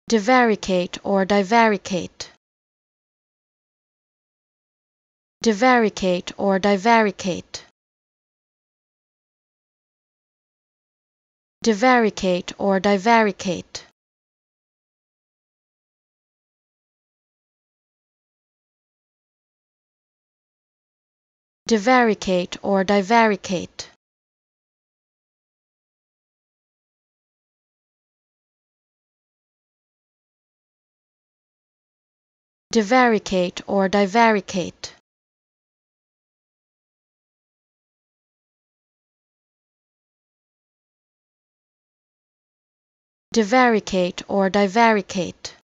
Divaricate or divaricate. Divaricate or divaricate. Divaricate or divaricate. Divaricate or divaricate. Divaricate or divaricate. Divaricate or divaricate.